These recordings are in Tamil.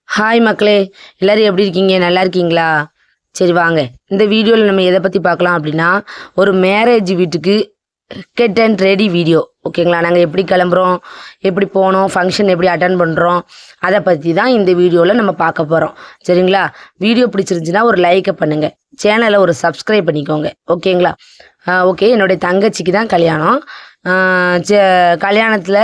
ஹாய் மக்களே, எல்லாரும் எப்படி இருக்கீங்க? நல்லா இருக்கீங்களா? சரி வாங்க, இந்த வீடியோவில் நம்ம எதை பற்றி பார்க்கலாம் அப்படின்னா, ஒரு மேரேஜ் வீட்டுக்கு கெட் அண்ட் ரெடி வீடியோ. ஓகேங்களா? நாங்கள் எப்படி கிளம்புறோம், எப்படி போனோம், ஃபங்க்ஷன் எப்படி அட்டன் பண்ணுறோம், அதை பற்றி தான் இந்த வீடியோவில் நம்ம பார்க்க போகிறோம். சரிங்களா? வீடியோ பிடிச்சிருந்துச்சுன்னா ஒரு லைக்கை பண்ணுங்கள், சேனலை ஒரு சப்ஸ்கிரைப் பண்ணிக்கோங்க. ஓகேங்களா? ஓகே, என்னுடைய தங்கச்சிக்கு தான் கல்யாணம். கல்யாணத்தில்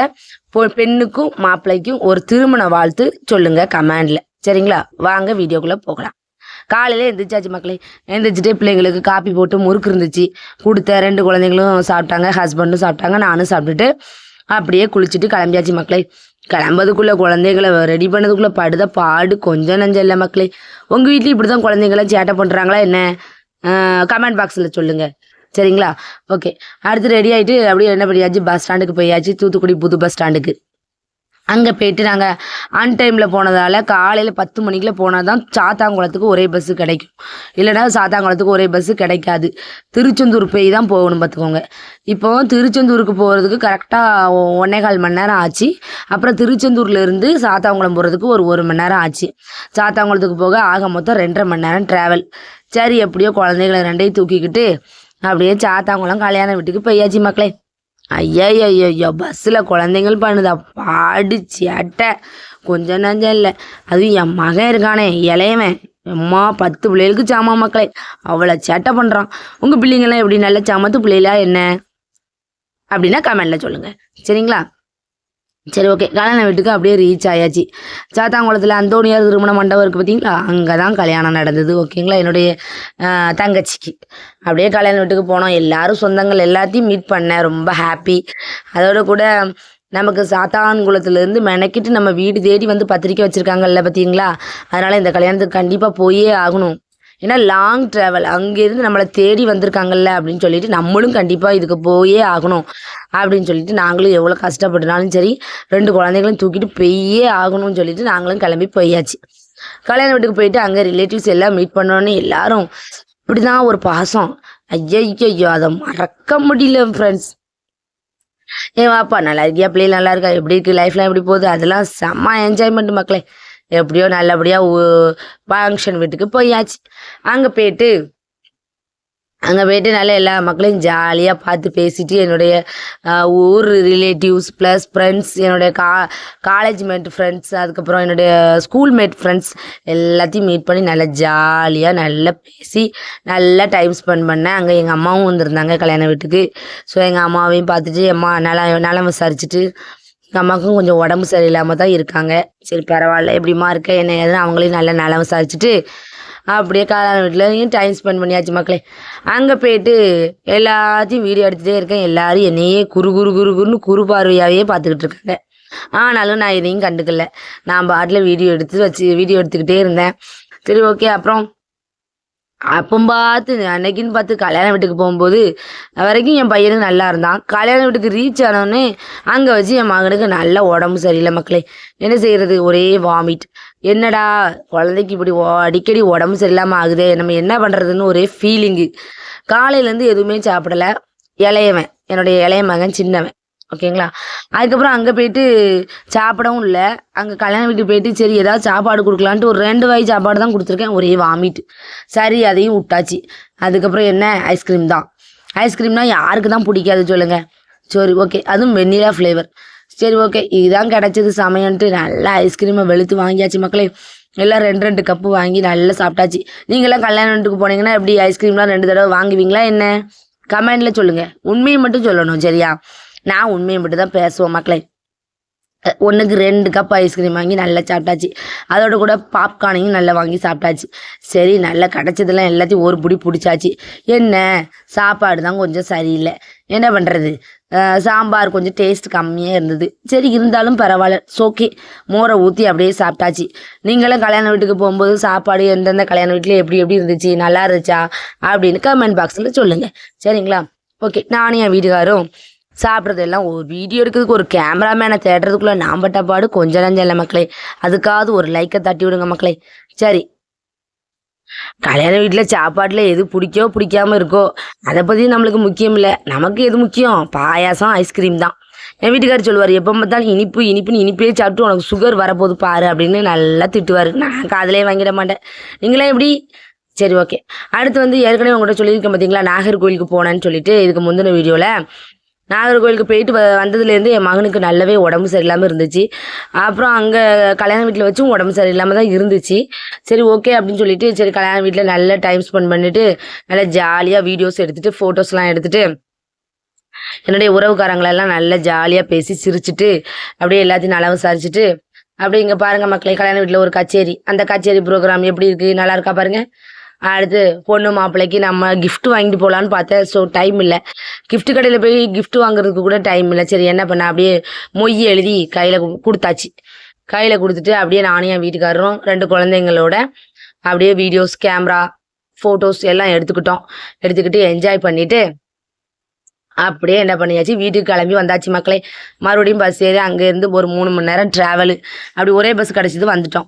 பெண்ணுக்கும் மாப்பிள்ளைக்கும் ஒரு திருமண வாழ்த்து சொல்லுங்க கமெண்ட்ல. சரிங்களா? வாங்க வீடியோக்குள்ள போகலாம். காலையில எந்திரிச்சாச்சு மக்களே. எந்திரிச்சிட்டு பிள்ளைங்களுக்கு காப்பி போட்டு முறுக்கு இருந்துச்சு கொடுத்த. 2 குழந்தைங்களும் சாப்பிட்டாங்க, ஹஸ்பண்டும் சாப்பிட்டாங்க, நானும் சாப்பிட்டுட்டு அப்படியே குளிச்சுட்டு கிளம்பியாச்சு மக்களே. கிளம்பதுக்குள்ள குழந்தைகளை ரெடி பண்ணதுக்குள்ள படுத பாடு கொஞ்சம் நஞ்சம் இல்லை மக்களே. உங்க வீட்லயும் இப்படிதான் குழந்தைங்கள சேட்டை பண்றாங்களா என்ன? கமெண்ட் பாக்ஸில் சொல்லுங்க. சரிங்களா? ஓகே, அடுத்து ரெடி ஆகிட்டு அப்படியே என்ன பண்ணியாச்சு, பஸ் ஸ்டாண்டுக்கு போயாச்சு, தூத்துக்குடி புது பஸ் ஸ்டாண்டுக்கு. அங்கே போயிட்டு நாங்கள் ஆன் டைமில் போனதால் காலையில் 10 மணிக்குள்ள போனால் தான் சாத்தாங்குளத்துக்கு ஒரே பஸ்ஸு கிடைக்கும். இல்லைனா சாத்தாங்குளத்துக்கு ஒரே பஸ்ஸு கிடைக்காது. திருச்செந்தூர் போய் தான் போகணும் பார்த்துக்கோங்க. இப்போ திருச்செந்தூருக்கு போகிறதுக்கு கரெக்டாக 1.25 மணி நேரம் ஆச்சு. அப்புறம் திருச்செந்தூர்லேருந்து சாத்தாங்குளம் போகிறதுக்கு ஒரு 1 மணி நேரம் ஆச்சு. சாத்தாங்குளத்துக்கு போக ஆக மொத்தம் 2.5 மணி நேரம் ட்ராவல். சரி, எப்படியோ குழந்தைகளை 2ஐயும் தூக்கிக்கிட்டு அப்படியே சாத்தாங்குளம் கல்யாண வீட்டுக்கு போயாச்சு மக்களே. ஐயா பஸ்ஸில் குழந்தைங்கள் பண்ணுதா பாடு சேட்டை கொஞ்சம் நஞ்சம் இல்லை. அதுவும் என் மகன் இருக்கானே இளையவன், அம்மா 10 பிள்ளைகளுக்கு சாமா மக்களே, அவ்வளோ சேட்டை பண்ணுறான். உங்கள் பிள்ளைங்கள்லாம் எப்படி நல்ல சமத்து பிள்ளைகளா என்ன அப்படின்னா கமெண்டில் சொல்லுங்கள். சரிங்களா? சரி, ஓகே, கல்யாண வீட்டுக்கு அப்படியே ரீச் ஆயாச்சு. சாத்தாங்குளத்தில் அந்தோனியார் திருமண மண்டபம் இருக்குது பார்த்தீங்களா, அங்கே தான் கல்யாணம் நடந்தது. ஓகேங்களா? என்னுடைய தங்கச்சிக்கு அப்படியே கல்யாண வீட்டுக்கு போனோம். எல்லாரும் சொந்தங்கள் எல்லாத்தையும் மீட் பண்ணேன், ரொம்ப ஹாப்பி. அதோட கூட நமக்கு சாத்தான்குளத்துலேருந்து மெனக்கிட்டு நம்ம வீடு தேடி வந்து பத்திரிக்கை வச்சுருக்காங்கல்ல பார்த்தீங்களா, அதனால் இந்த கல்யாணத்துக்கு கண்டிப்பாக போயே ஆகணும். ஏன்னா லாங் ட்ராவல், அங்கேருந்து நம்மளை தேடி வந்திருக்காங்கல்ல அப்படின்னு சொல்லிட்டு நம்மளும் கண்டிப்பாக இதுக்கு போயே ஆகணும் அப்படின்னு சொல்லிட்டு நாங்களும் எவ்வளோ கஷ்டப்பட்டுனாலும் சரி 2 குழந்தைகளும் தூக்கிட்டு போயே ஆகணும்னு சொல்லிட்டு நாங்களும் கிளம்பி போயாச்சு. கல்யாண வீட்டுக்கு போயிட்டு அங்கே ரிலேட்டிவ்ஸ் எல்லாம் மீட் பண்ணோன்னு எல்லாரும் இப்படிதான் ஒரு பாசம். ஐயோ அதை மறக்க முடியல ஃப்ரெண்ட்ஸ். வாப்பா நல்லா இருக்கியா, பிள்ளைகள் நல்லா இருக்கா, எப்படி இருக்கு, லைஃப்லாம் எப்படி போகுது, அதெல்லாம் செம்ம என்ஜாய்மெண்ட் மக்களே. எப்படியோ நல்லபடியாக ஃபங்க்ஷன் வீட்டுக்கு போயாச்சு. அங்கே போயிட்டு நல்லா எல்லா மக்களையும் ஜாலியாக பார்த்து பேசிட்டு என்னுடைய ஊர் ரிலேட்டிவ்ஸ் ப்ளஸ் ஃப்ரெண்ட்ஸ், என்னுடைய காலேஜ் மேட் ஃப்ரெண்ட்ஸ், அதுக்கப்புறம் என்னுடைய ஸ்கூல் மேட் ஃப்ரெண்ட்ஸ் எல்லாத்தையும் மீட் பண்ணி நல்லா ஜாலியாக நல்லா பேசி நல்லா டைம் ஸ்பெண்ட் பண்ணேன். அங்கே எங்கள் அம்மாவும் வந்திருந்தாங்க கல்யாண வீட்டுக்கு. ஸோ எங்கள் அம்மாவையும் பார்த்துட்டு அம்மா நலம் விசாரிச்சுட்டு, எங்கள் அம்மாவுக்கும் கொஞ்சம் உடம்பு சரியில்லாமல் தான் இருக்காங்க. சரி பரவாயில்ல, எப்படிமா இருக்க என்ன ஏதுன்னு அவங்களையும் நல்லா நலம் விசாரிச்சுட்டு அப்படியே கல்யாண வீட்டிலையும் டைம் ஸ்பெண்ட் பண்ணியாச்சு மக்களே. அங்கே போயிட்டு எல்லாத்தையும் வீடியோ எடுத்துகிட்டே இருக்கேன். எல்லாரும் என்னையே குறுன்னு குறு பார்வையாகவே பார்த்துக்கிட்டு இருக்காங்க. ஆனாலும் நான் எதையும் கண்டுக்கல. நான் பாட்டில் வீடியோ எடுத்துக்கிட்டே இருந்தேன். சரி, ஓகே. அப்புறம் அப்போ பார்த்து அன்னைக்குன்னு பார்த்து கல்யாண வீட்டுக்கு போகும்போது வரைக்கும் என் பையனுக்கு நல்லா இருந்தான். கல்யாண வீட்டுக்கு ரீச் ஆனோடனே அங்கே வச்சு என் மகனுக்கு நல்ல உடம்பு சரியில்லை மக்களே. என்ன செய்கிறது, ஒரே வாமிட். என்னடா குழந்தைக்கு இப்படி அடிக்கடி உடம்பு சரியில்லாமல் ஆகுதே, நம்ம என்ன பண்ணுறதுன்னு ஒரே ஃபீலிங்கு. காலையிலேருந்து எதுவுமே சாப்பிடலை. என்னுடைய இளைய மகன் சின்னவன். ஓகேங்களா? அதுக்கப்புறம் அங்கே போயிட்டு சாப்பிடவும் இல்லை. அங்கே கல்யாண வீட்டுக்கு போயிட்டு சரி ஏதாவது சாப்பாடு கொடுக்கலான்ட்டு ஒரு 2 வாய் சாப்பாடு தான் கொடுத்துருக்கேன், ஒரே வாமிட்டு. சரி, அதையும் விட்டாச்சு. அதுக்கப்புறம் என்ன, ஐஸ்கிரீம் தான். ஐஸ்கிரீம்னா யாருக்கு தான் பிடிக்காது சொல்லுங்கள். சரி, ஓகே, அதுவும் வெண்ணிலா ஃப்ளேவர். சரி, ஓகே, இதுதான் கிடச்சிது சமையன்ட்டு நல்லா ஐஸ்கிரீமை வெளுத்து வாங்கியாச்சு மக்களே. எல்லாம் 2 கப்பு வாங்கி நல்லா சாப்பிட்டாச்சு. நீங்களாம் கல்யாண வீட்டுக்கு போனீங்கன்னா எப்படி ஐஸ்கிரீம்லாம் 2 தடவை வாங்குவீங்களா என்ன? கமெண்டில் சொல்லுங்கள். உண்மையை மட்டும் சொல்லணும், சரியா? நான் உண்மையை மட்டும் தான் பேசுவோம் மக்களே. 1க்கு 2 கப் ஐஸ்கிரீம் வாங்கி நல்லா சாப்பிட்டாச்சு. அதோட கூட பாப்கார்னையும் நல்லா வாங்கி சாப்பிட்டாச்சு. சரி, நல்லா கிடச்சதெல்லாம் எல்லாத்தையும் ஒரு பிடி பிடிச்சாச்சு. என்ன சாப்பாடு தான் கொஞ்சம் சரியில்லை, என்ன பண்ணுறது, சாம்பார் கொஞ்சம் டேஸ்ட் கம்மியாக இருந்தது. சரி, இருந்தாலும் பரவாயில்ல, ஓகே, மோரை ஊற்றி அப்படியே சாப்பிட்டாச்சு. நீங்களும் கல்யாண வீட்டுக்கு போகும்போது சாப்பாடு எந்தெந்த கல்யாண வீட்டில் எப்படி இருந்துச்சு, நல்லா இருந்துச்சா அப்படின்னு கமெண்ட் பாக்ஸில் சொல்லுங்கள். சரிங்களா? ஓகே, நானும் என் வீட்டுக்காரும் சாப்பிட்றதெல்லாம் ஒரு வீடியோ எடுக்கிறதுக்கு ஒரு கேமராமேனை தேடுறதுக்குள்ளே நான் பட்ட பாடு கொஞ்சம் நஞ்சம் இல்லை மக்களே. அதுக்காவது ஒரு லைக்கை தட்டி விடுங்க மக்களே. சரி, கல்யாண வீட்டில் சாப்பாட்டில் எது பிடிக்காம இருக்கோ அதை பற்றி நம்மளுக்கு முக்கியம் இல்லை. நமக்கு எது முக்கியம், பாயாசம் ஐஸ்கிரீம் தான். என் வீட்டுக்காரர் சொல்லுவார், எப்போ பார்த்தாலும் இனிப்புன்னு இனிப்பே சாப்பிட்டு உனக்கு சுகர் வரப்போகுது பாரு அப்படின்னு நல்லா திட்டுவார். நான் காதுலேயே வாங்கிட மாட்டேன். நீங்களாம் எப்படி? சரி, ஓகே. அடுத்து வந்து ஏற்கனவே உங்கள்கிட்ட சொல்லியிருக்கேன் பார்த்தீங்களா, நாகர்கோவிலுக்கு போனேன்னு சொல்லிட்டு. இதுக்கு முந்தின வீடியோவில் நாகர்கோவிலுக்கு போயிட்டு வந்ததுலேருந்து என் மகனுக்கு நல்லாவே உடம்பு சரியில்லாமல் இருந்துச்சு. அப்புறம் அங்கே கல்யாண வீட்டில் வச்சும் உடம்பு சரியில்லாமல் தான் இருந்துச்சு. சரி, ஓகே அப்படின்னு சொல்லிட்டு சரி கல்யாண வீட்டில் நல்ல டைம் ஸ்பெண்ட் பண்ணிவிட்டு நல்லா ஜாலியாக வீடியோஸ் எடுத்துகிட்டு ஃபோட்டோஸ்லாம் எடுத்துகிட்டு என்னுடைய உறவுக்காரங்களெல்லாம் நல்லா ஜாலியாக பேசி சிரிச்சுட்டு அப்படியே எல்லாத்தையும் நல்லா விசாரிச்சுட்டு அப்படியே இங்கே பாருங்கள் மக்களே, கல்யாண வீட்டில் ஒரு கச்சேரி. அந்த கச்சேரி ப்ரோக்ராம் எப்படி இருக்குது, நல்லா இருக்கா பாருங்கள். அடுத்து பொண்ணு மாப்பிள்ளைக்கு நம்ம gift வாங்கிட்டு போகலான்னு பார்த்தேன். ஸோ டைம் இல்லை. gift கடையில் போய் gift வாங்குறதுக்கு கூட டைம் இல்லை. சரி என்ன பண்ண, அப்படியே மொய் எழுதி கையில் கொடுத்தாச்சு. கையில் கொடுத்துட்டு அப்படியே நானும் என் வீட்டுக்காரரும் 2 குழந்தைங்களோட அப்படியே வீடியோஸ், கேமரா, ஃபோட்டோஸ் எல்லாம் எடுத்துக்கிட்டு என்ஜாய் பண்ணிவிட்டு அப்படியே என்ன பண்ணியாச்சு, வீட்டுக்கு கிளம்பி வந்தாச்சு மக்களே. மறுபடியும் பஸ் ஏறி அங்கேருந்து ஒரு 3 மணி நேரம் ட்ராவலு. அப்படி ஒரே பஸ் கிடச்சிது, வந்துட்டோம்.